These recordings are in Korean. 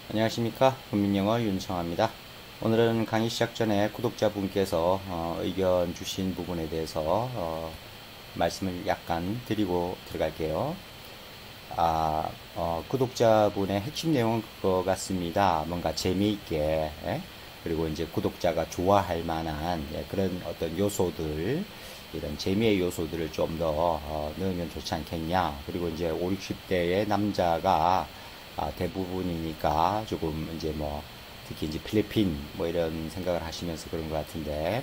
안녕하십니까. 국민영어 윤성합니다. 오늘은 강의 시작 전에 구독자분께서 의견 주신 부분에 대해서 말씀을 약간 드리고 들어갈게요. 구독자분의 핵심 내용은 그거 같습니다. 뭔가 재미있게, 그리고 이제 구독자가 좋아할 만한 그런 어떤 요소들, 이런 재미의 요소들을 좀 더 넣으면 좋지 않겠냐. 그리고 이제 5, 60대의 남자가 대부분이니까 조금 이제 뭐 특히 이제 필리핀 뭐 이런 생각을 하시면서 그런 것 같은데,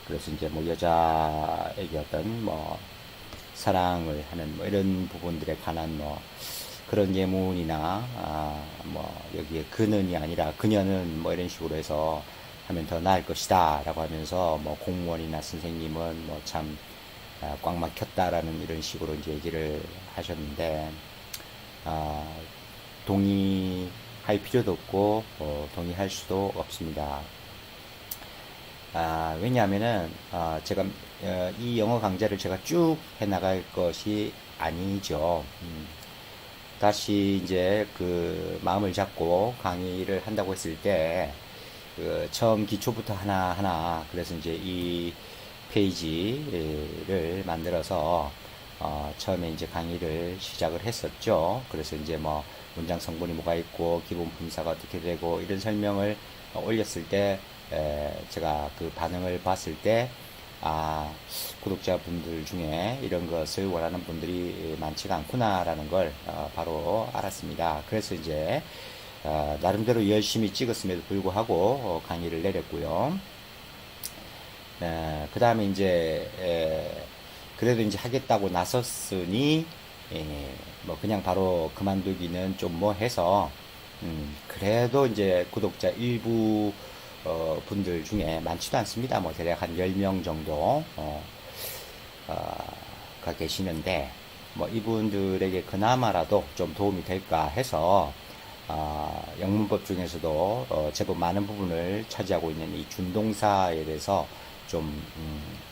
그래서 이제 뭐 여자에게 어떤 뭐 사랑을 하는 뭐 이런 부분들에 관한 뭐 그런 예문이나 뭐 여기에 그는이 아니라 그녀는 뭐 이런 식으로 해서 하면 더 나을 것이다 라고 하면서 뭐 공무원이나 선생님은 뭐 참 꽉 막혔다라는 이런 식으로 이제 얘기를 하셨는데, 아, 동의할 필요도 없고 동의할 수도 없습니다. 왜냐하면은 제가 이 영어 강좌를 제가 쭉 해나갈 것이 아니죠. 다시 이제 그 마음을 잡고 강의를 한다고 했을 때, 그 처음 기초부터 하나하나, 그래서 이제 이 페이지를 만들어서 처음에 이제 강의를 시작을 했었죠. 그래서 이제 뭐 문장 성분이 뭐가 있고 기본 분사가 어떻게 되고 이런 설명을 올렸을 때, 제가 그 반응을 봤을 때 구독자분들 중에 이런 것을 원하는 분들이 많지가 않구나라는 걸 바로 알았습니다. 그래서 이제 나름대로 열심히 찍었음에도 불구하고 강의를 내렸고요. 그 다음에 이제 그래도 이제 하겠다고 나섰으니 뭐 그냥 바로 그만두기는 좀 뭐 해서, 그래도 이제 구독자 일부 분들 중에 많지도 않습니다. 뭐 대략 한 10명 정도 가 계시는데, 뭐 이분들에게 그나마라도 좀 도움이 될까 해서 영문법 중에서도 제법 많은 부분을 차지하고 있는 이 준동사에 대해서 좀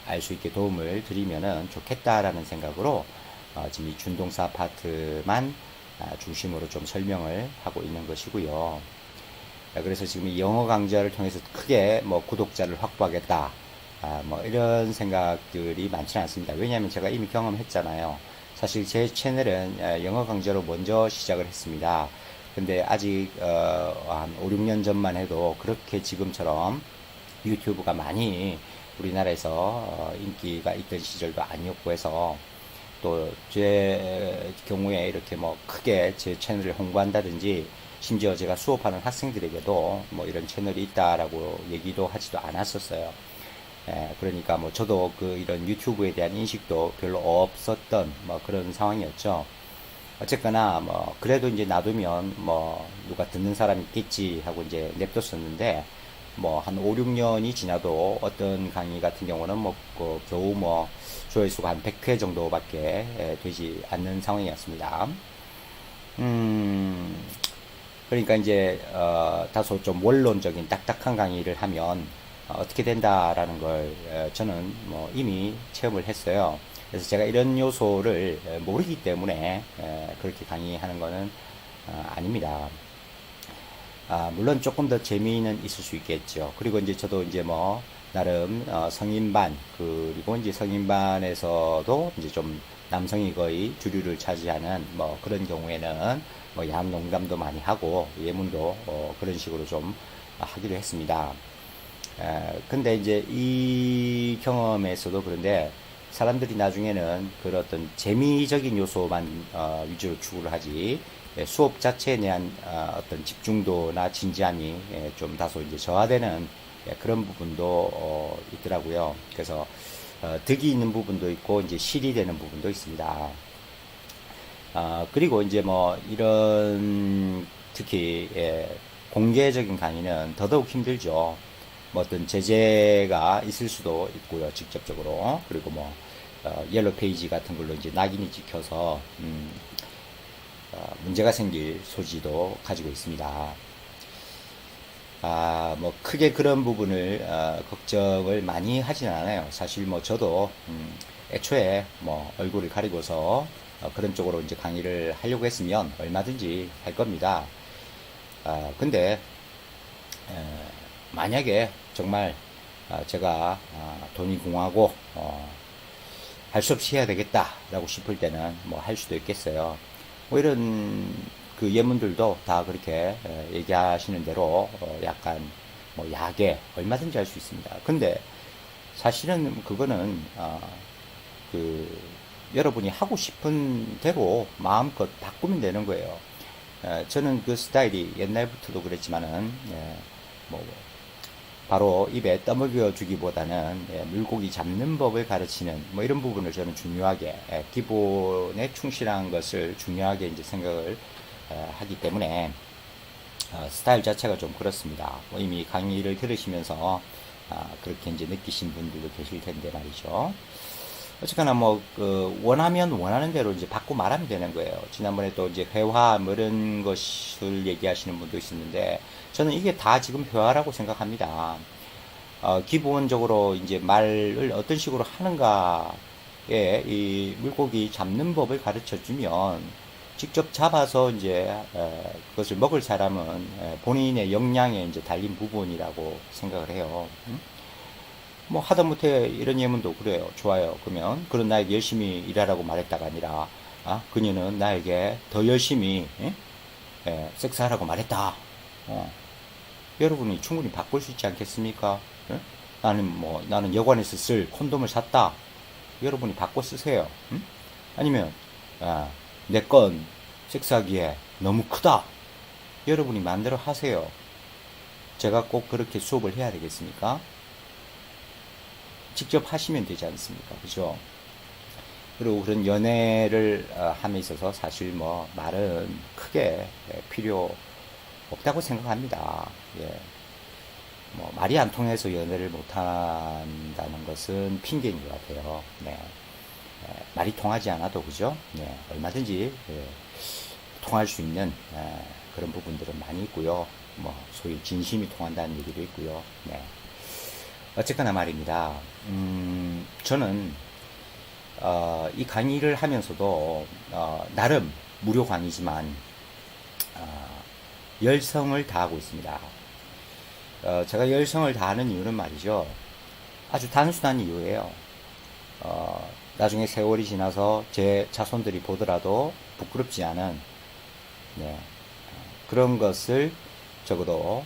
알 수 있게 도움을 드리면은 좋겠다라는 생각으로 지금 이 준동사 파트만 중심으로 좀 설명을 하고 있는 것이고요. 그래서 지금 이 영어 강좌를 통해서 크게 뭐 구독자를 확보하겠다, 뭐 이런 생각들이 많지는 않습니다. 왜냐하면 제가 이미 경험했잖아요. 사실 제 채널은 영어 강좌로 먼저 시작을 했습니다. 근데 아직 한 5, 6년 전만 해도 그렇게 지금처럼 유튜브가 많이 우리나라에서 인기가 있던 시절도 아니었고 해서, 또 제 경우에 이렇게 뭐 크게 제 채널을 홍보한다든지, 심지어 제가 수업하는 학생들에게도 뭐 이런 채널이 있다라고 얘기도 하지도 않았었어요. 그러니까 뭐 저도 그 이런 유튜브에 대한 인식도 별로 없었던 뭐 그런 상황이었죠. 어쨌거나 뭐 그래도 이제 놔두면 뭐 누가 듣는 사람이 있겠지 하고 이제 냅뒀었는데, 뭐 한 5, 6년이 지나도 어떤 강의 같은 경우는 뭐 겨우 뭐 조회수가 한 100회 정도밖에 되지 않는 상황이었습니다. 음, 그러니까 이제 다소 좀 원론적인 딱딱한 강의를 하면 떻게 된다라는 걸 저는 뭐 이미 체험을 했어요. 그래서 제가 이런 요소를 모르기 때문에 그렇게 강의하는 거는 아닙니다. 물론 조금 더 재미는 있을 수 있겠죠. 그리고 이제 저도 이제 뭐 나름 성인반, 그리고 이제 성인반에서도 이제 좀 남성이 거의 주류를 차지하는 뭐 그런 경우에는 뭐 야한 농담도 많이 하고 예문도 그런 식으로 좀 하기도 했습니다. 근데 이제 이 경험에서도 그런데, 사람들이 나중에는 그런 어떤 재미적인 요소만 위주로 추구를 하지, 수업 자체에 대한 어떤 집중도나 진지함이 좀 다소 이제 저하되는 그런 부분도 있더라고요. 그래서 득이 있는 부분도 있고 이제 실이 되는 부분도 있습니다. 그리고 이제 뭐 이런 특히 공개적인 강의는 더더욱 힘들죠. 뭐 어떤 제재가 있을 수도 있고요, 직접적으로. 그리고 뭐 옐로 페이지 같은 걸로 이제 낙인이 찍혀서 문제가 생길 소지도 가지고 있습니다. 뭐 크게 그런 부분을 걱정을 많이 하진 않아요. 사실 뭐 저도 애초에 뭐 얼굴을 가리고서 그런 쪽으로 이제 강의를 하려고 했으면 얼마든지 할 겁니다. 근데 만약에 정말 제가 돈이 궁하고 할 수 없이 해야 되겠다라고 싶을 때는 뭐 할 수도 있겠어요. 뭐 이런 그 예문들도 다 그렇게 얘기하시는 대로 약간 뭐 야계 얼마든지 할 수 있습니다. 근데 사실은 그거는 그 여러분이 하고 싶은 대로 마음껏 바꾸면 되는 거예요. 저는 그 스타일이 옛날부터도 그랬지만은 뭐 바로 입에 떠먹여 주기보다는 물고기 잡는 법을 가르치는 뭐 이런 부분을 저는 중요하게 기본에 충실한 것을 중요하게 이제 생각을 하기 때문에 스타일 자체가 좀 그렇습니다. 뭐 이미 강의를 들으시면서 그렇게 이제 느끼신 분들도 계실 텐데 말이죠. 어쨌거나 뭐 원하면 원하는 대로 이제 받고 말하면 되는 거예요. 지난번에 또 이제 회화 뭐 이런 것을 얘기하시는 분도 있었는데 저는 이게 다 지금 회화라고 생각합니다. 기본적으로 이제 말을 어떤 식으로 하는가에 이 물고기 잡는 법을 가르쳐 주면 직접 잡아서 이제 그것을 먹을 사람은 본인의 역량에 이제 달린 부분이라고 생각을 해요. 뭐 하다못해 이런 예문도 그래요. 좋아요. 그러면 그런 나에게 열심히 일하라고 말했다가 아니라 그녀는 나에게 더 열심히 섹스하라고 말했다. 여러분이 충분히 바꿀 수 있지 않겠습니까? 나는 여관에서 쓸 콘돔을 샀다. 여러분이 바꿔 쓰세요. 아니면 내 건 섹스하기에 너무 크다. 여러분이 마음대로 하세요. 제가 꼭 그렇게 수업을 해야 되겠습니까? 직접 하시면 되지 않습니까? 그죠? 그리고 그런 연애를 함에 있어서 사실 뭐 말은 크게 필요 없다고 생각합니다. 예. 뭐 말이 안 통해서 연애를 못 한다는 것은 핑계인 것 같아요. 네. 말이 통하지 않아도 그죠? 네. 얼마든지 통할 수 있는 그런 부분들은 많이 있고요. 뭐 소위 진심이 통한다는 얘기도 있고요. 네. 어쨌거나 말입니다. 저는 이 강의를 하면서도 나름 무료 강의지만 열성을 다하고 있습니다. 제가 열성을 다하는 이유는 말이죠. 아주 단순한 이유예요. 나중에 세월이 지나서 제 자손들이 보더라도 부끄럽지 않은 그런 것을 적어도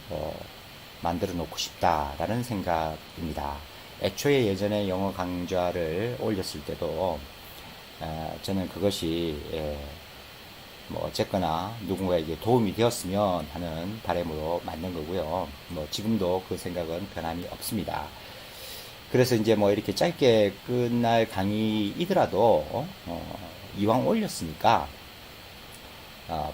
만들어 놓고 싶다라는 생각입니다. 애초에 예전에 영어 강좌를 올렸을 때도 저는 그것이 뭐 어쨌거나 누군가에게 도움이 되었으면 하는 바람으로 만든 거고요. 뭐 지금도 그 생각은 변함이 없습니다. 그래서 이제 뭐 이렇게 짧게 끝날 강의이더라도 이왕 올렸으니까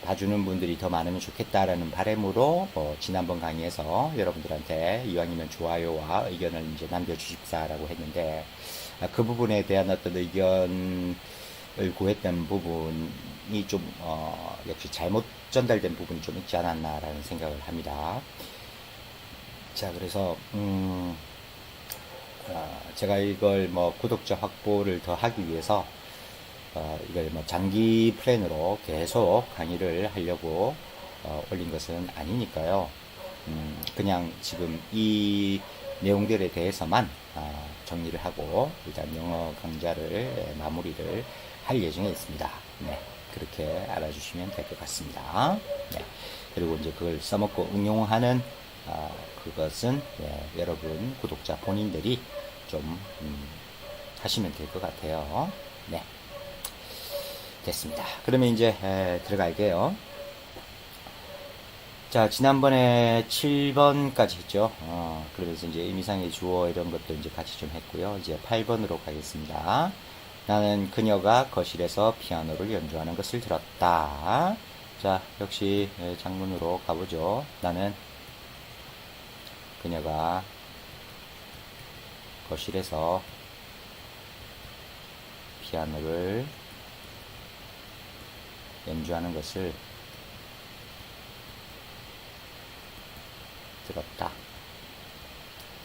봐주는 분들이 더 많으면 좋겠다라는 바람으로 지난번 강의에서 여러분들한테 이왕이면 좋아요와 의견을 이제 남겨주십사라고 했는데 그 부분에 대한 어떤 의견을 구했던 부분이 좀 역시 잘못 전달된 부분이 좀 있지 않았나라는 생각을 합니다. 자, 그래서 제가 이걸 뭐 구독자 확보를 더 하기 위해서 이걸 뭐 장기 플랜으로 계속 강의를 하려고 올린 것은 아니니까요. 그냥 지금 이 내용들에 대해서만 정리를 하고 일단 영어 강좌를 마무리를 할 예정에 있습니다. 네, 그렇게 알아주시면 될 것 같습니다. 네, 그리고 이제 그걸 써먹고 응용하는 그것은 여러분 구독자 본인들이 좀 하시면 될 것 같아요. 네. 됐습니다. 그러면 이제 들어갈게요. 자, 지난번에 7번까지 했죠. 그러면서 이제 의미상의 주어 이런 것도 이제 같이 좀 했고요. 이제 8번으로 가겠습니다. 나는 그녀가 거실에서 피아노를 연주하는 것을 들었다. 자, 역시 장문으로 가보죠. 나는 그녀가 거실에서 피아노를 연주하는 것을 들었다.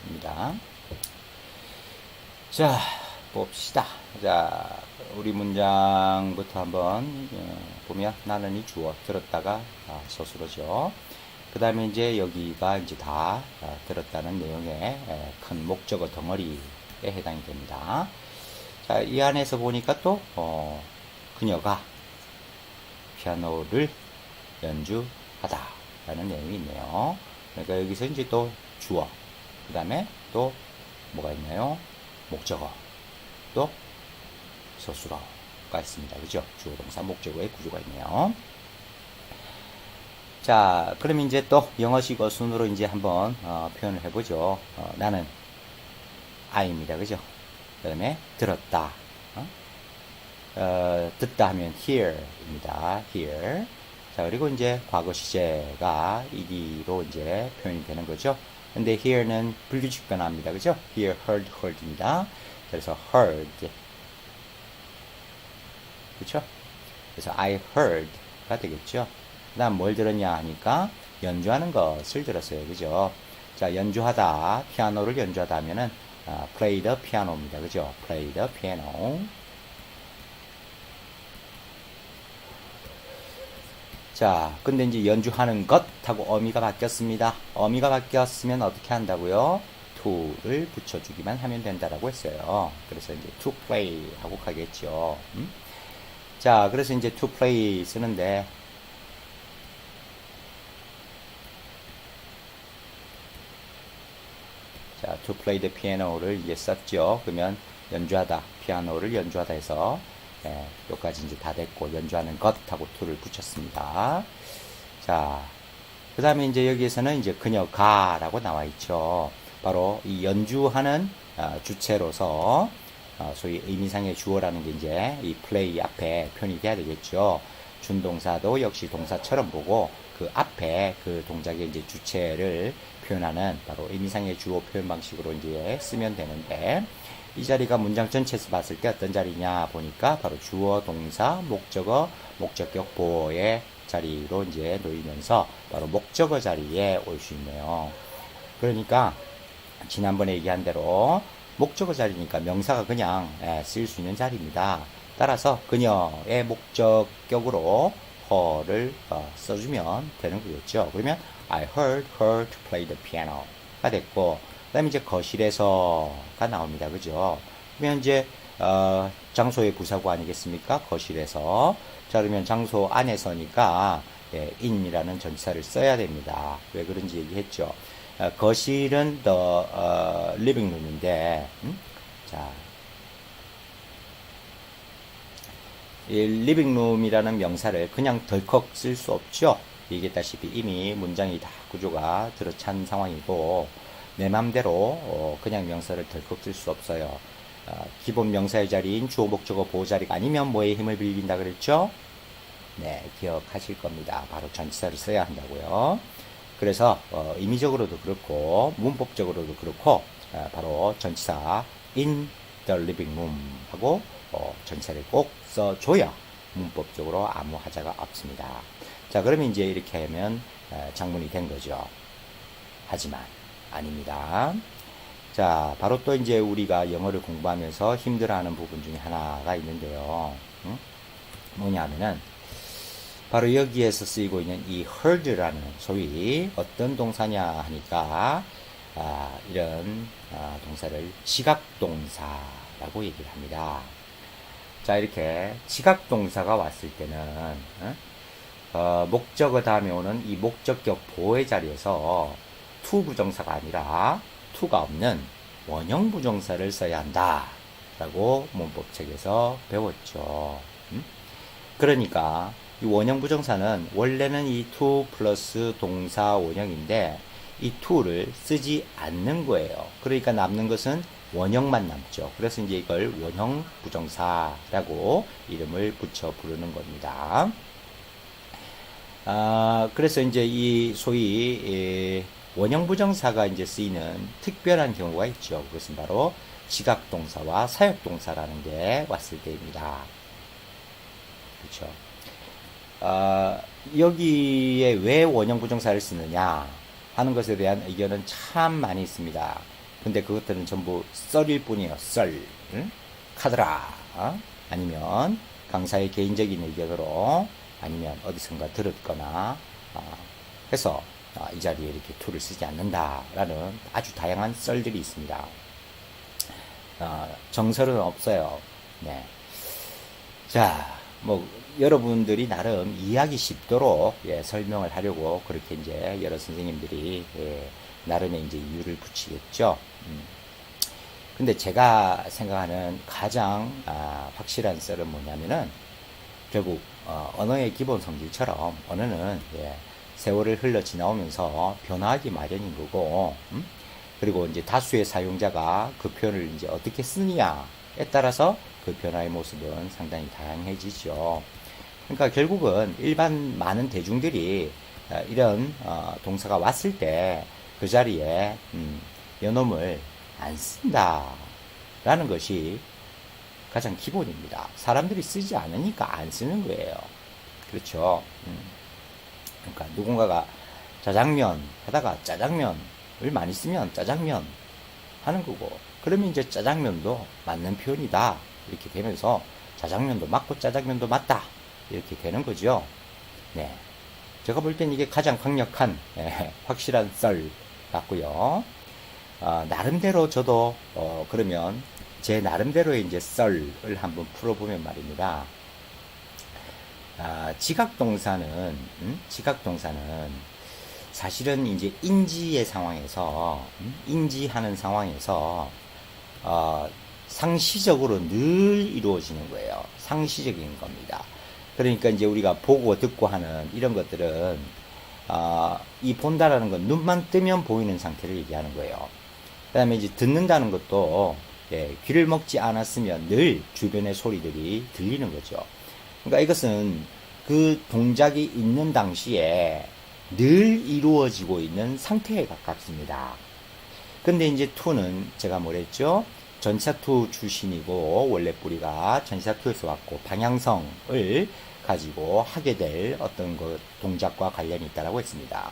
입니다. 자, 봅시다. 자, 우리 문장부터 한번 보면 나는 이 주어 들었다가 서술어죠. 그 다음에 이제 여기가 이제 다 들었다는 내용의 큰 목적어 덩어리에 해당이 됩니다. 자, 이 안에서 보니까 또, 그녀가 피아노를 연주하다 라는 내용이 있네요. 그러니까 여기서 이제 또 주어, 그 다음에 또 뭐가 있나요? 목적어, 또 서술어가 있습니다. 그죠? 주어, 동사, 목적어의 구조가 있네요. 자, 그럼 이제 또 영어식어 순으로 이제 한번 표현을 해보죠. 나는 I입니다. 그죠? 그 다음에 들었다. 듣다 하면 hear입니다. hear. 자, 그리고 이제 과거 시제가 이기로 이제 표현이 되는 거죠. 근데 hear는 불규칙 변화입니다. 그죠? hear, heard, heard입니다. 그래서 heard. 그쵸? 그래서 I heard가 되겠죠. 그 다음 뭘 들었냐 하니까 연주하는 것을 들었어요. 그죠? 자, 연주하다, 피아노를 연주하다 하면은 play the piano입니다. 그죠? play the piano. 자, 근데 이제 연주하는 것하고 어미가 바뀌었습니다. 어미가 바뀌었으면 어떻게 한다고요? to를 붙여주기만 하면 된다라고 했어요. 그래서 이제 to play 하고 가겠죠. 자, 그래서 이제 to play 쓰는데, 자, to play the piano를 이제 썼죠. 그러면 연주하다, 피아노를 연주하다 해서 여기까지 이제 다 됐고, 연주하는 것하고 to를 붙였습니다. 자, 그 다음에 이제 여기에서는 이제 그녀가라고 나와 있죠. 바로 이 연주하는 주체로서 소위 의미상의 주어라는 게 이제 이 play 앞에 표현이 돼야 되겠죠. 준동사도 역시 동사처럼 보고 그 앞에 그 동작의 이제 주체를 표현하는 바로 의미상의 주어 표현 방식으로 이제 쓰면 되는데, 이 자리가 문장 전체에서 봤을 때 어떤 자리냐 보니까 바로 주어, 동사, 목적어, 목적격, 보어의 자리로 이제 놓이면서 바로 목적어 자리에 올 수 있네요. 그러니까 지난번에 얘기한 대로 목적어 자리니까 명사가 그냥 쓸 수 있는 자리입니다. 따라서 그녀의 목적격으로 her를 써주면 되는 거겠죠. 그러면 I heard her to play the piano가 됐고, 그 다음에 이제 거실에서가 나옵니다. 그죠? 그러면 이제 장소의 부사구 아니겠습니까? 거실에서. 자, 그러면 장소 안에서니까 in이라는 전치사를 써야 됩니다. 왜 그런지 얘기했죠. 거실은 the living room인데, 자, 이 living room이라는 명사를 그냥 덜컥 쓸 수 없죠. 얘기했다시피 이미 문장이 다 구조가 들어찬 상황이고, 내 맘대로 그냥 명사를 덜컥 쓸 수 없어요. 기본 명사의 자리인 주어, 목적어, 보호 자리가 아니면 뭐에 힘을 빌린다 그랬죠? 네, 기억하실 겁니다. 바로 전치사를 써야 한다고요. 그래서 의미적으로도 그렇고 문법적으로도 그렇고 바로 전치사 in the living room 하고 전치사를 꼭 써줘야 문법적으로 아무 하자가 없습니다. 자, 그러면 이제 이렇게 하면 장문이 된 거죠. 하지만 아닙니다. 자, 바로 또 이제 우리가 영어를 공부하면서 힘들어하는 부분 중에 하나가 있는데요. 뭐냐면은 바로 여기에서 쓰이고 있는 이 heard라는 소위 어떤 동사냐 하니까 이런 동사를 지각동사라고 얘기를 합니다. 자, 이렇게 지각동사가 왔을 때는 목적어 다음에 오는 이 목적격 보호의 자리에서 to 부정사가 아니라 to가 없는 원형 부정사를 써야 한다 라고 문법책에서 배웠죠. 그러니까 이 원형 부정사는 원래는 이 to 플러스 동사 원형인데 이 to를 쓰지 않는 거예요. 그러니까 남는 것은 원형만 남죠. 그래서 이제 이걸 원형 부정사라고 이름을 붙여 부르는 겁니다. 그래서 이제 이 소위 원형 부정사가 이제 쓰이는 특별한 경우가 있죠. 그것은 바로 지각동사와 사역동사라는 게 왔을 때입니다. 그렇죠. 여기에 왜 원형 부정사를 쓰느냐 하는 것에 대한 의견은 참 많이 있습니다. 근데 그것들은 전부 썰일 뿐이에요. 썰. 카드라. 아니면 강사의 개인적인 의견으로 아니면 어디선가 들었거나 해서 이 자리에 이렇게 to를 쓰지 않는다라는 아주 다양한 썰들이 있습니다. 정설은 없어요. 네. 자, 뭐 여러분들이 나름 이해하기 쉽도록 설명을 하려고 그렇게 이제 여러 선생님들이 나름의 이제 이유를 붙이겠죠. 근데 제가 생각하는 가장 확실한 썰은 뭐냐면은 결국 언어의 기본 성질처럼 언어는 세월을 흘러 지나오면서 변화하기 마련인 거고, 그리고 이제 다수의 사용자가 그 표현을 이제 어떻게 쓰느냐에 따라서 그 변화의 모습은 상당히 다양해지죠. 그러니까 결국은 일반 많은 대중들이 이런 동사가 왔을 때 그 자리에 연음을 안 쓴다라는 것이 가장 기본입니다. 사람들이 쓰지 않으니까 안 쓰는 거예요. 그렇죠. 그러니까 누군가가 짜장면 하다가 짜장면을 많이 쓰면 짜장면 하는 거고, 그러면 이제 짜장면도 맞는 표현이다 이렇게 되면서 짜장면도 맞고 짜장면도 맞다 이렇게 되는 거죠. 네, 제가 볼 땐 이게 가장 강력한 확실한 썰 같고요. 나름대로 저도 그러면 제 나름대로의 이제 썰을 한번 풀어보면 말입니다. 지각동사는 사실은 이제 인지의 상황에서 인지하는 상황에서 상시적으로 늘 이루어지는 거예요. 상시적인 겁니다. 그러니까 이제 우리가 보고 듣고 하는 이런 것들은 이 본다라는 건 눈만 뜨면 보이는 상태를 얘기하는 거예요. 그 다음에 이제 듣는다는 것도 귀를 먹지 않았으면 늘 주변의 소리들이 들리는 거죠. 그러니까 이것은 그 동작이 있는 당시에 늘 이루어지고 있는 상태에 가깝습니다. 근데 이제 to는 제가 뭐랬죠? 전치사 to 출신이고 원래 뿌리가 전치사 to에서 왔고 방향성을 가지고 하게 될 어떤 그 동작과 관련이 있다라고 했습니다.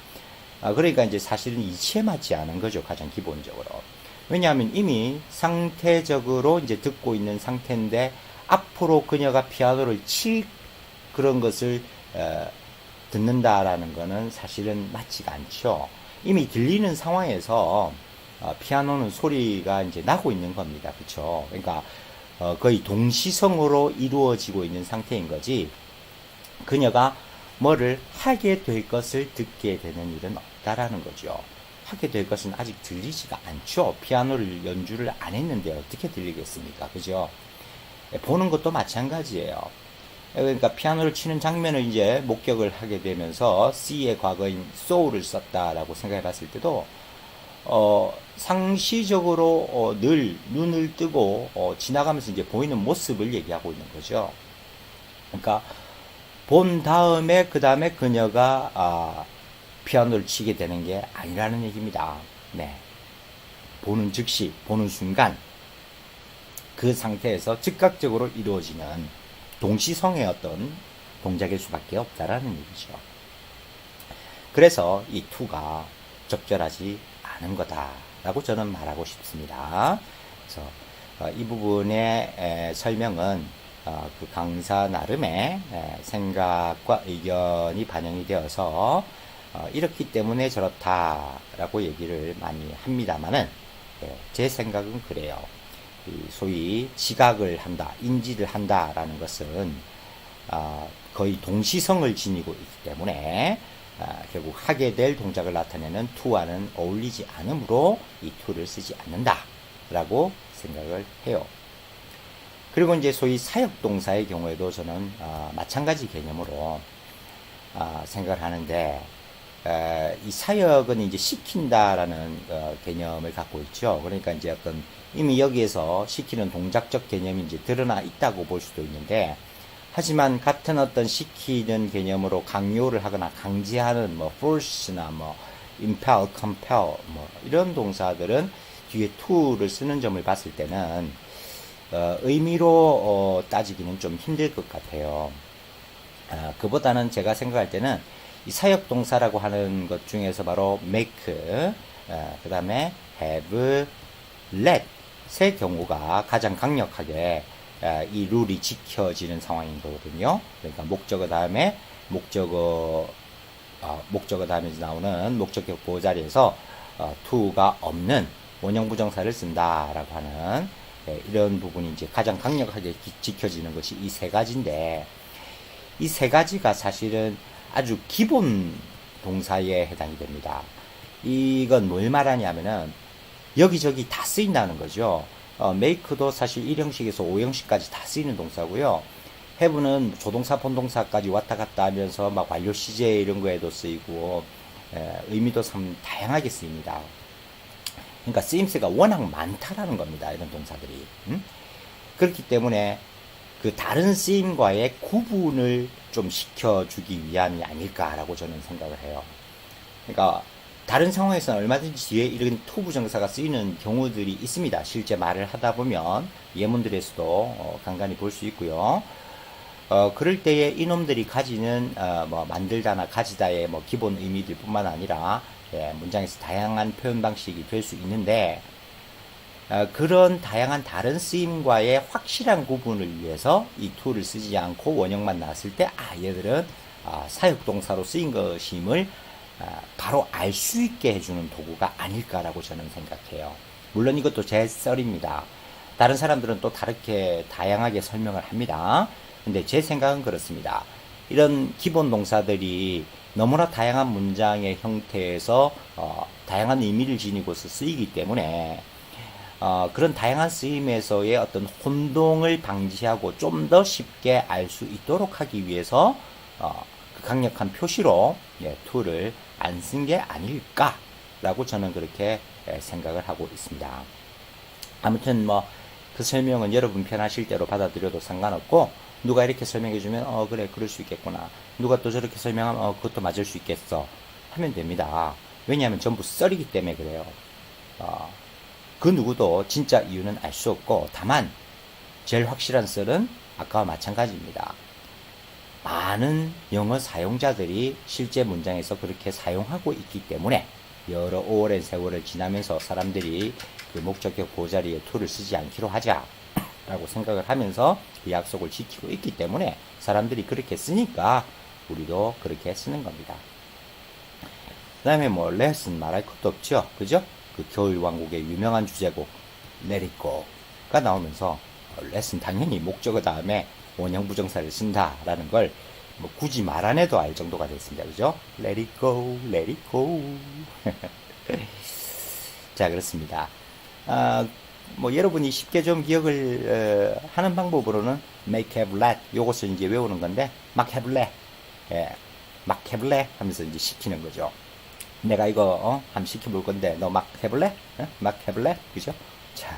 그러니까 이제 사실은 이치에 맞지 않은 거죠. 가장 기본적으로. 왜냐하면 이미 상태적으로 이제 듣고 있는 상태인데 앞으로 그녀가 피아노를 칠 그런 것을 듣는다라는 것은 사실은 맞지가 않죠. 이미 들리는 상황에서 피아노는 소리가 이제 나고 있는 겁니다. 그렇죠? 그러니까 거의 동시성으로 이루어지고 있는 상태인 거지. 그녀가 뭐를 하게 될 것을 듣게 되는 일은 없다라는 거죠. 하게 될 것은 아직 들리지가 않죠. 피아노를 연주를 안 했는데 어떻게 들리겠습니까? 그죠? 보는 것도 마찬가지예요. 그러니까 피아노를 치는 장면을 이제 목격을 하게 되면서 C의 과거인 so를 썼다라고 생각해 봤을 때도 상시적으로 늘 눈을 뜨고 지나가면서 이제 보이는 모습을 얘기하고 있는 거죠. 그러니까 본 다음에 그 다음에 그녀가 피아노를 치게 되는 게 아니라는 얘기입니다. 네, 보는 즉시 보는 순간 그 상태에서 즉각적으로 이루어지는 동시성의 어떤 동작일 수밖에 없다라는 얘기죠. 그래서 이 to가 적절하지 않은 거다라고 저는 말하고 싶습니다. 그래서 이 부분의 설명은 그 강사 나름의 생각과 의견이 반영이 되어서 이렇기 때문에 저렇다라고 얘기를 많이 합니다만은 제 생각은 그래요. 소위 지각을 한다, 인지를 한다라는 것은 거의 동시성을 지니고 있기 때문에 결국 하게 될 동작을 나타내는 to와는 어울리지 않으므로 이 to를 쓰지 않는다라고 생각을 해요. 그리고 이제 소위 사역동사의 경우에도 저는 마찬가지 개념으로 생각을 하는데, 이 사역은 이제 시킨다라는 개념을 갖고 있죠. 그러니까 이제 어떤 이미 여기에서 시키는 동작적 개념이 이제 드러나 있다고 볼 수도 있는데, 하지만 같은 어떤 시키는 개념으로 강요를 하거나 강제하는 뭐 force나 뭐 impel, compel 뭐 이런 동사들은 뒤에 to를 쓰는 점을 봤을 때는 의미로 따지기는 좀 힘들 것 같아요. 그보다는 제가 생각할 때는 이 사역동사라고 하는 것 중에서 바로 make, 그 다음에 have, let 세 경우가 가장 강력하게 이 룰이 지켜지는 상황인 거거든요. 그러니까 목적어 다음에 목적어 목적어 다음에 나오는 목적격 보호 자리에서 to가 없는 원형 부정사를 쓴다라고 하는 이런 부분이 이제 가장 강력하게 지켜지는 것이 이 세 가지인데, 이 세 가지가 사실은 아주 기본 동사에 해당이 됩니다. 이건 뭘 말하냐면은 여기저기 다 쓰인다는 거죠. make도 사실 1형식에서 5형식까지 다 쓰이는 동사고요. have는 조동사, 본동사까지 왔다 갔다 하면서 막 완료 시제 이런 거에도 쓰이고, 의미도 참 다양하게 쓰입니다. 그러니까 쓰임새가 워낙 많다라는 겁니다. 이런 동사들이. 그렇기 때문에 그 다른 쓰임과의 구분을 좀 시켜주기 위함이 아닐까라고 저는 생각을 해요. 그러니까 다른 상황에서는 얼마든지 뒤에 이런 토부정사가 쓰이는 경우들이 있습니다. 실제 말을 하다 보면 예문들에서도 간간히 볼 수 있고요. 그럴 때에 이놈들이 가지는 뭐 만들다나 가지다의 뭐 기본 의미들 뿐만 아니라 문장에서 다양한 표현 방식이 될 수 있는데, 그런 다양한 다른 쓰임과의 확실한 구분을 위해서 이 to를 쓰지 않고 원형만 나왔을 때 얘들은 사역동사로 쓰인 것임을 바로 알 수 있게 해주는 도구가 아닐까라고 저는 생각해요. 물론 이것도 제 썰입니다. 다른 사람들은 또 다르게 다양하게 설명을 합니다. 근데 제 생각은 그렇습니다. 이런 기본 동사들이 너무나 다양한 문장의 형태에서 다양한 의미를 지니고서 쓰이기 때문에 그런 다양한 쓰임에서의 어떤 혼동을 방지하고 좀 더 쉽게 알 수 있도록 하기 위해서 그 강력한 표시로 to를 안 쓴 게 아닐까라고 저는 그렇게 생각을 하고 있습니다. 아무튼 뭐 그 설명은 여러분 편하실 대로 받아들여도 상관없고, 누가 이렇게 설명해주면 그래 그럴 수 있겠구나, 누가 또 저렇게 설명하면 그것도 맞을 수 있겠어 하면 됩니다. 왜냐하면 전부 썰이기 때문에 그래요. 그 누구도 진짜 이유는 알 수 없고, 다만 제일 확실한 썰은 아까와 마찬가지입니다. 많은 영어 사용자들이 실제 문장에서 그렇게 사용하고 있기 때문에 여러 오랜 세월을 지나면서 사람들이 그 목적격 보호자리에 to를 쓰지 않기로 하자 라고 생각을 하면서 그 약속을 지키고 있기 때문에 사람들이 그렇게 쓰니까 우리도 그렇게 쓰는 겁니다. 그 다음에 뭐 lesson 말할 것도 없죠, 그죠? 그 겨울왕국의 유명한 주제곡 Let It Go가 나오면서 lesson 당연히 목적어 다음에 원형 부정사를 쓴다라는 걸 뭐 굳이 말 안 해도 알 정도가 됐습니다. 그죠? Let it go, let it go. 자, 그렇습니다. 뭐 여러분이 쉽게 좀 기억을 하는 방법으로는 make, have, let 요것을 이제 외우는 건데, make, have, let, make, have, let 하면서 이제 시키는 거죠. 내가 이거 한번 시켜볼 건데 너 make, have, let, make, have, let, 그죠? 자,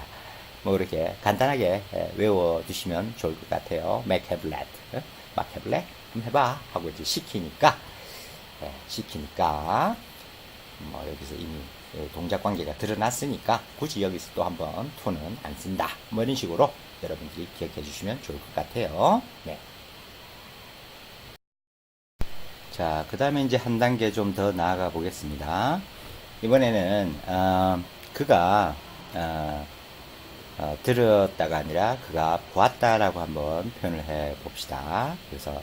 뭐 이렇게 간단하게 외워두시면 좋을 것 같아요. make, have, let, make, have, let 한번 해봐 하고 이제 시키니까 뭐 여기서 이미 동작 관계가 드러났으니까 굳이 여기서 또 한번 to는 안 쓴다, 뭐 이런 식으로 여러분들이 기억해 주시면 좋을 것 같아요. 네. 자, 그 다음에 이제 한 단계 좀 더 나아가 보겠습니다. 이번에는 그가 들었다가 아니라 그가 보았다라고 한번 표현을 해 봅시다. 그래서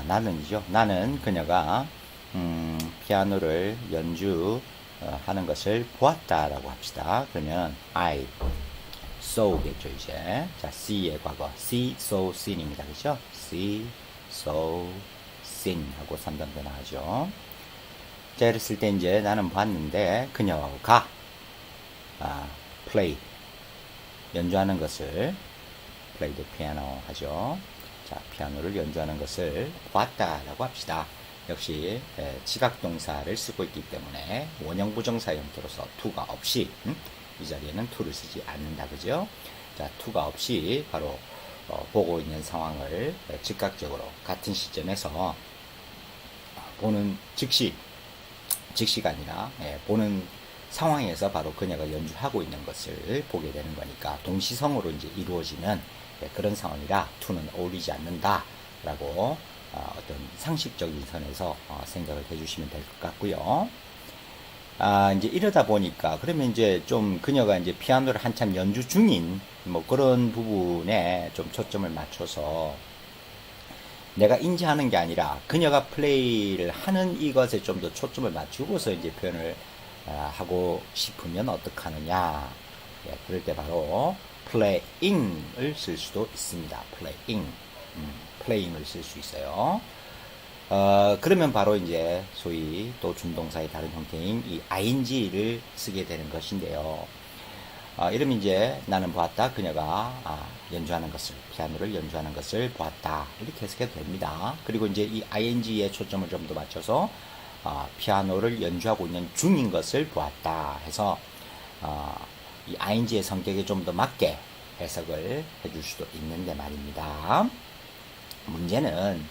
나는이죠. 나는 그녀가 피아노를 연주하는 것을 보았다라고 합시다. 그러면 I saw겠죠 이제. 자, see의 과거 see, saw, seen입니다. 그렇죠? see, saw, seen 하고 3단계 나가죠. 자, 이랬을 때 이제 나는 봤는데 그녀가 play 연주하는 것을 play the piano 하죠. 자, 피아노를 연주하는 것을 보았다라고 합시다. 역시 지각동사를 쓰고 있기 때문에 원형 부정사 형태로서 to가 없이 이 자리에는 to를 쓰지 않는다, 그죠? 자, to가 없이 바로 보고 있는 상황을 즉각적으로 같은 시점에서 보는 즉시가 아니라 보는 상황에서 바로 그녀가 연주하고 있는 것을 보게 되는 거니까 동시성으로 이제 이루어지는 그런 상황이라 to는 어울리지 않는다라고 어떤 상식적인 선에서 생각을 해주시면 될 것 같고요. 이제 이러다 보니까 그러면 이제 좀 그녀가 이제 피아노를 한참 연주 중인 뭐 그런 부분에 좀 초점을 맞춰서 내가 인지하는 게 아니라 그녀가 플레이를 하는 이것에 좀 더 초점을 맞추고서 이제 표현을 하고 싶으면 어떻게 하느냐. 예, 그럴 때 바로 playing을 쓸 수도 있습니다. playing을 쓸 수 있어요. 그러면 바로 이제 소위 또 준동사의 다른 형태인 이 ing를 쓰게 되는 것인데요. 이러면 이제 나는 보았다. 그녀가 연주하는 것을, 피아노를 연주하는 것을 보았다. 이렇게 해석해도 됩니다. 그리고 이제 이 ing에 초점을 좀 더 맞춰서 피아노를 연주하고 있는 중인 것을 보았다 해서 이 ing의 성격에 좀 더 맞게 해석을 해줄 수도 있는데 말입니다. 문제는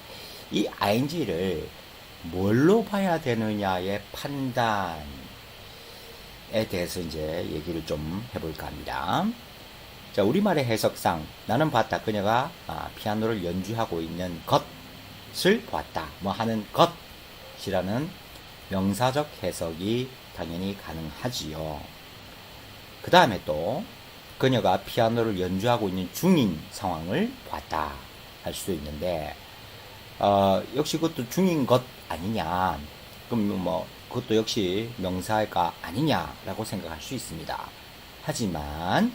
이 ing를 뭘로 봐야 되느냐의 판단에 대해서 이제 얘기를 좀 해볼까 합니다. 자, 우리말의 해석상 나는 봤다. 그녀가 피아노를 연주하고 있는 것을 보았다. 뭐 하는 것이라는 명사적 해석이 당연히 가능하지요. 그 다음에 또 그녀가 피아노를 연주하고 있는 중인 상황을 보았다 할 수도 있는데 역시 그것도 중인 것 아니냐. 그럼 뭐 그것도 역시 명사가 아니냐라고 생각할 수 있습니다. 하지만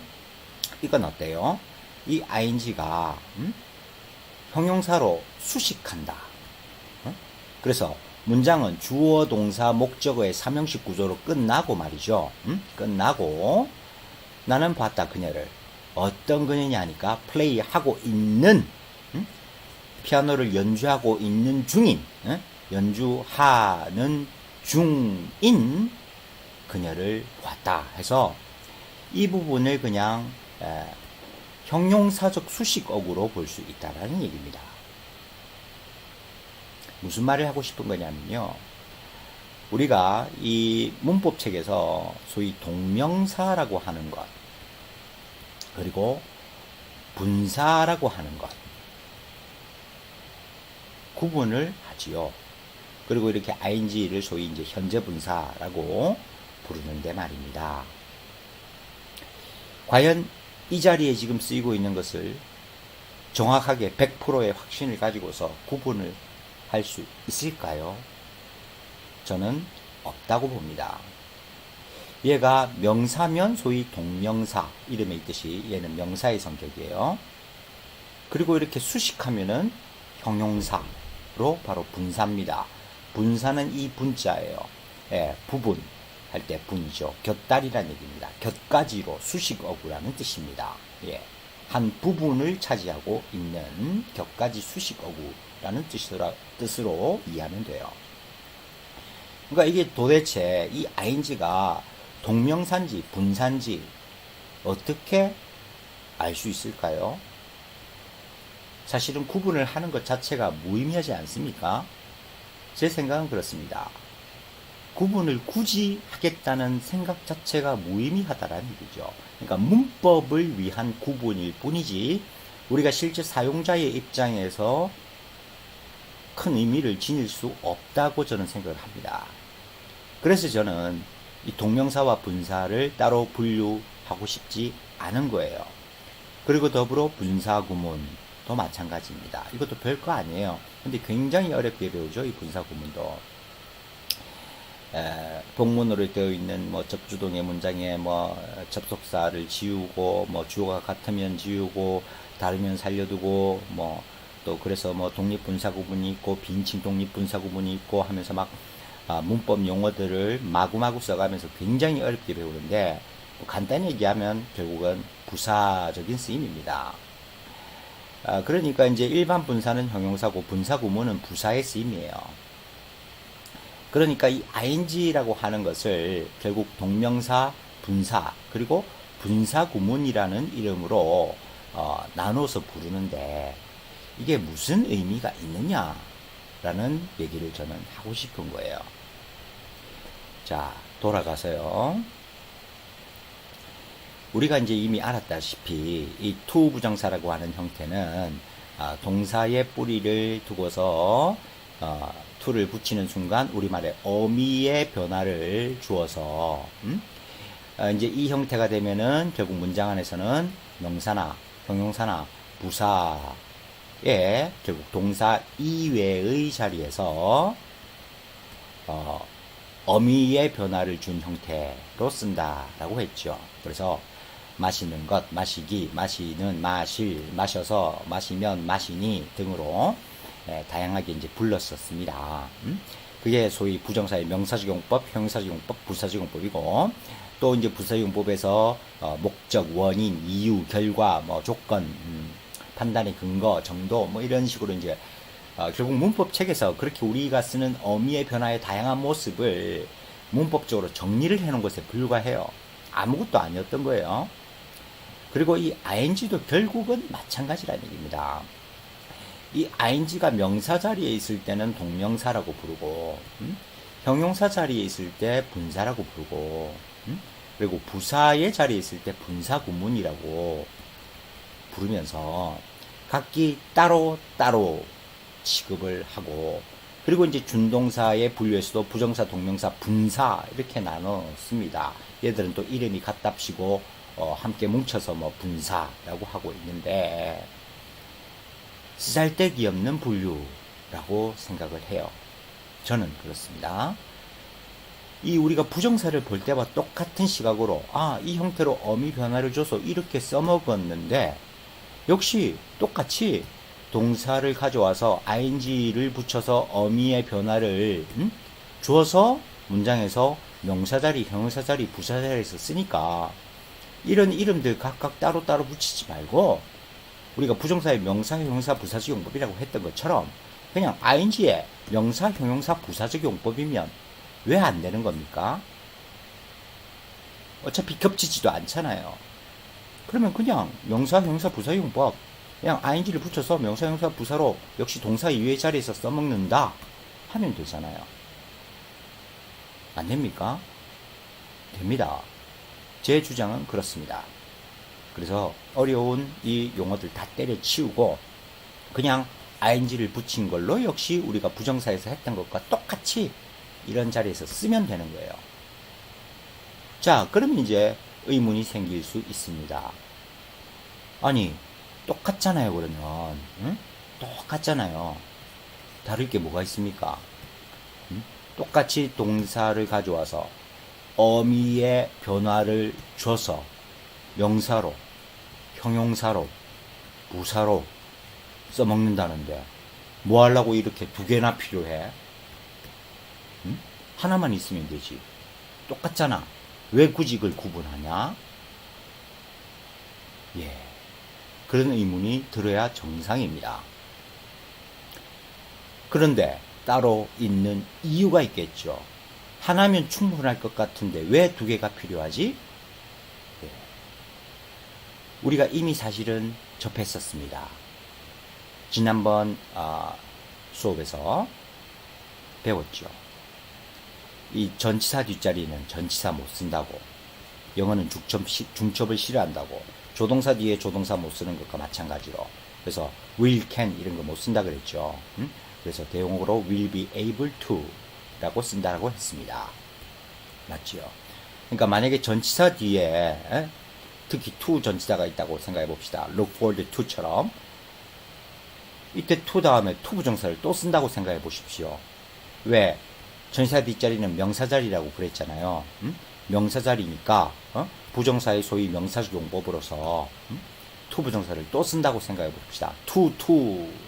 이건 어때요? 이 ing가 형용사로 수식한다. 그래서 문장은 주어, 동사, 목적어의 삼형식 구조로 끝나고 말이죠. 끝나고 나는 봤다. 그녀를. 어떤 그녀냐 하니까 플레이하고 있는 피아노를 연주하고 있는 중인, 연주하는 중인 그녀를 보았다 해서 이 부분을 그냥 형용사적 수식어구로 볼 수 있다는 얘기입니다. 무슨 말을 하고 싶은 거냐면요. 우리가 이 문법책에서 소위 동명사라고 하는 것, 그리고 분사라고 하는 것, 구분을 하지요. 그리고 이렇게 ing를 소위 이제 현재 분사라고 부르는데 말입니다. 과연 이 자리에 지금 쓰이고 있는 것을 정확하게 100%의 확신을 가지고서 구분을 할 수 있을까요? 저는 없다고 봅니다. 얘가 명사면 소위 동명사, 이름에 있듯이 얘는 명사의 성격이에요. 그리고 이렇게 수식하면은 형용사로 바로 분사입니다. 분사는 이 분자예요. 예, 부분 할 때 분이죠. 곁다리란 얘기입니다. 곁가지로 수식어구라는 뜻입니다. 예, 한 부분을 차지하고 있는 곁가지 수식어구라는 뜻으로 이해하면 돼요. 그러니까 이게 도대체 이 ing가 동명사인지 분사인지 어떻게 알 수 있을까요? 사실은 구분을 하는 것 자체가 무의미하지 않습니까? 제 생각은 그렇습니다. 구분을 굳이 하겠다는 생각 자체가 무의미하다라는 얘기죠. 그러니까 문법을 위한 구분일 뿐이지 우리가 실제 사용자의 입장에서 큰 의미를 지닐 수 없다고 저는 생각을 합니다. 그래서 저는 이 동명사와 분사를 따로 분류하고 싶지 않은 거예요. 그리고 더불어 분사구문도 마찬가지입니다. 이것도 별거 아니에요. 근데 굉장히 어렵게 배우죠. 이 분사구문도. 복문으로 되어 있는 뭐 접주동의 문장에 뭐 접속사를 지우고 뭐 주어가 같으면 지우고 다르면 살려두고 뭐 또 그래서 뭐 독립분사구문이 있고 빈칭 독립분사구문이 있고 하면서 막 문법 용어들을 마구마구 써가면서 굉장히 어렵게 배우는데 뭐 간단히 얘기하면 결국은 부사적인 쓰임입니다. 그러니까 이제 일반 분사는 형용사고 분사구문은 부사의 쓰임이에요. 그러니까 이 ing라고 하는 것을 결국 동명사, 분사, 그리고 분사구문이라는 이름으로 나눠서 부르는데 이게 무슨 의미가 있느냐라는 얘기를 저는 하고 싶은 거예요. 자, 돌아가서요. 우리가 이제 이미 알았다시피 이 to 부정사라고 하는 형태는 동사의 뿌리를 두고서 to를 붙이는 순간 우리말의 어미의 변화를 주어서 이제 이 형태가 되면은 결국 문장 안에서는 명사나 형용사나 부사 결국 동사 이외의 자리에서 어미의 변화를 준 형태로 쓴다라고 했죠. 그래서 마시는 것, 마시기, 마시는, 마실, 마셔서, 마시면, 마시니 등으로 다양하게 이제 불렀었습니다. 그게 소위 부정사의 명사적용법, 형용사적용법, 부사적용법이고, 또 이제 부사적용법에서 목적, 원인, 이유, 결과, 뭐 조건, 판단의 근거, 정도, 뭐 이런 식으로 이제 결국 문법 책에서 그렇게 우리가 쓰는 어미의 변화의 다양한 모습을 문법적으로 정리를 해놓은 것에 불과해요. 아무것도 아니었던 거예요. 그리고 이 ing도 결국은 마찬가지라는 얘기입니다. 이 ing가 명사 자리에 있을 때는 동명사라고 부르고, 형용사 자리에 있을 때 분사라고 부르고, 그리고 부사의 자리에 있을 때 분사 구문이라고 부르면서 각기 따로 취급을 하고, 그리고 이제 준동사의 분류에서도 부정사, 동명사, 분사 이렇게 나눴습니다. 얘들은 또 이름이 같답시고 함께 뭉쳐서 뭐 분사라고 하고 있는데, 쓰잘데기 없는 분류라고 생각을 해요. 저는 그렇습니다. 이 우리가 부정사를 볼 때와 똑같은 시각으로 이 형태로 어미 변화를 줘서 이렇게 써먹었는데, 역시 똑같이 동사를 가져와서 ing를 붙여서 어미의 변화를 주어서 문장에서 명사 자리, 형용사 자리, 부사 자리에서 쓰니까 이런 이름들 각각 따로따로 붙이지 말고 우리가 부정사의 명사, 형용사, 부사적 용법이라고 했던 것처럼 그냥 ing의 명사, 형용사, 부사적 용법이면 왜 안 되는 겁니까? 어차피 겹치지도 않잖아요. 그러면 그냥 명사, 형용사, 부사적 용법 그냥 ing를 붙여서 명사, 형용사, 부사로 역시 동사 이외의 자리에서 써먹는다 하면 되잖아요. 안 됩니까? 됩니다. 제 주장은 그렇습니다. 그래서 어려운 이 용어들 다 때려치우고 그냥 ing를 붙인 걸로 역시 우리가 부정사에서 했던 것과 똑같이 이런 자리에서 쓰면 되는 거예요. 자, 그러면 이제 의문이 생길 수 있습니다. 아니, 똑같잖아요, 그러면. 응? 똑같잖아요. 다를 게 뭐가 있습니까? 응? 똑같이 동사를 가져와서 어미의 변화를 줘서 명사로, 형용사로, 부사로 써먹는다는데 뭐 하려고 이렇게 두 개나 필요해? 응? 하나만 있으면 되지. 똑같잖아. 왜 굳이 그걸 구분하냐? 예. 그런 의문이 들어야 정상입니다. 그런데 따로 있는 이유가 있겠죠. 하나면 충분할 것 같은데 왜 두 개가 필요하지? 예. 우리가 이미 사실은 접했었습니다. 지난번 수업에서 배웠죠. 이 전치사 뒷자리는 전치사 못 쓴다고, 영어는 중첩을 싫어한다고, 조동사 뒤에 조동사 못 쓰는 것과 마찬가지로, 그래서 will, can 이런 거 못 쓴다 그랬죠. 그래서 대용어로 will be able to 라고 쓴다라고 했습니다. 맞지요? 그러니까 만약에 전치사 뒤에 특히 to 전치사가 있다고 생각해 봅시다. look forward to처럼 이때 to 다음에 to 부정사를 또 쓴다고 생각해 보십시오. 왜? 전치사 뒷자리는 명사 자리라고 그랬잖아요. 명사 자리니까 부정사의 소위 명사적 용법으로서 to 부정사를 또 쓴다고 생각해 봅시다. to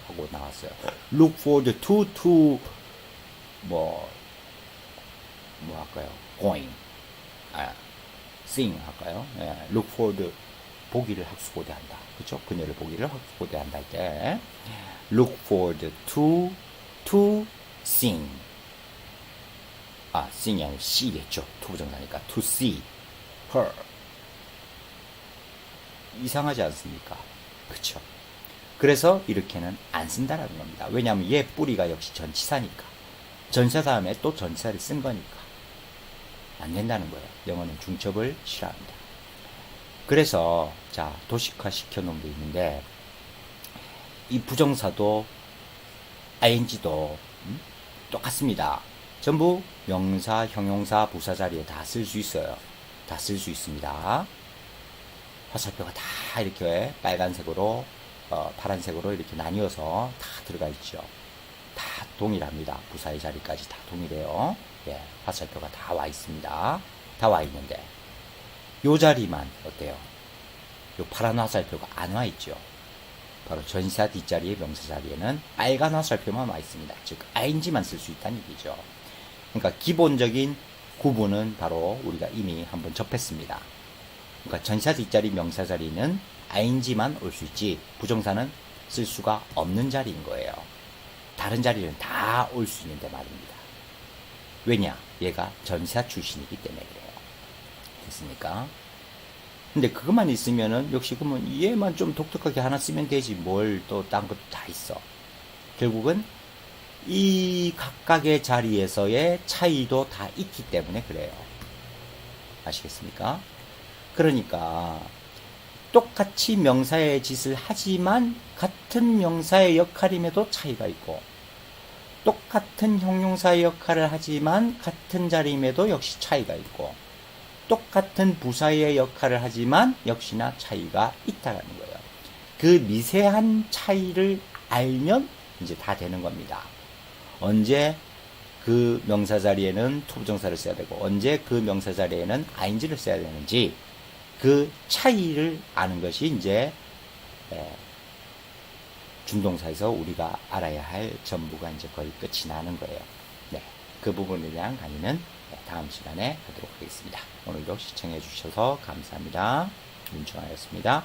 하고 나왔어요. look forward to 뭐 할까요? going, sing 할까요? 예, look forward 보기를 학수고대한다. 그렇죠? 그녀를 보기를 학수고대한다 할 때 look forward to sing. sing이 아니라 see겠죠. to 부정사니까 to see her. 이상하지 않습니까? 그렇죠? 그래서 이렇게는 안 쓴다라는 겁니다. 왜냐하면 얘 뿌리가 역시 전치사니까. 전치사 다음에 또 전치사를 쓴 거니까. 안 된다는 거예요. 영어는 중첩을 싫어합니다. 그래서 자, 도식화 시켜놓은 게 있는데 이 부정사도 ing도 똑같습니다. 전부 명사, 형용사, 부사 자리에 다 쓸 수 있어요. 다 쓸 수 있습니다. 화살표가 다 이렇게 빨간색으로 파란색으로 이렇게 나뉘어서 다 들어가 있죠. 다 동일합니다. 부사의 자리까지 다 동일해요. 예, 화살표가 다 와 있습니다. 다 와 있는데 요 자리만 어때요? 요 파란 화살표가 안 와 있죠. 바로 전치사 뒷자리의 명사 자리에는 빨간 화살표만 와 있습니다. 즉 ing만 쓸 수 있다는 얘기죠. 그러니까 기본적인 구분은 바로 우리가 이미 한번 접했습니다. 그러니까 전치사 뒷자리 명사 자리는 ing만 올 수 있지 부정사는 쓸 수가 없는 자리인 거예요. 다른 자리는 다 올 수 있는데 말입니다. 왜냐? 얘가 전치사 출신이기 때문에 그래요. 됐습니까? 근데 그것만 있으면은 역시 그러면 얘만 좀 독특하게 하나 쓰면 되지 뭘 또 딴 것도 다 있어. 결국은 이 각각의 자리에서의 차이도 다 있기 때문에 그래요. 아시겠습니까? 그러니까 똑같이 명사의 짓을 하지만 같은 명사의 역할임에도 차이가 있고 똑같은 형용사의 역할을 하지만 같은 자리임에도 역시 차이가 있고 똑같은 부사의 역할을 하지만 역시나 차이가 있다는 거예요. 그 미세한 차이를 알면 이제 다 되는 겁니다. 언제 그 명사 자리에는 투부정사를 써야 되고 언제 그 명사 자리에는 ing를 써야 되는지 그 차이를 아는 것이 이제 준동사에서 우리가 알아야 할 전부가 이제 거의 끝이 나는 거예요. 네, 그 부분에 대한 강의는 다음 시간에 하도록 하겠습니다. 오늘도 시청해 주셔서 감사합니다. 윤충하였습니다.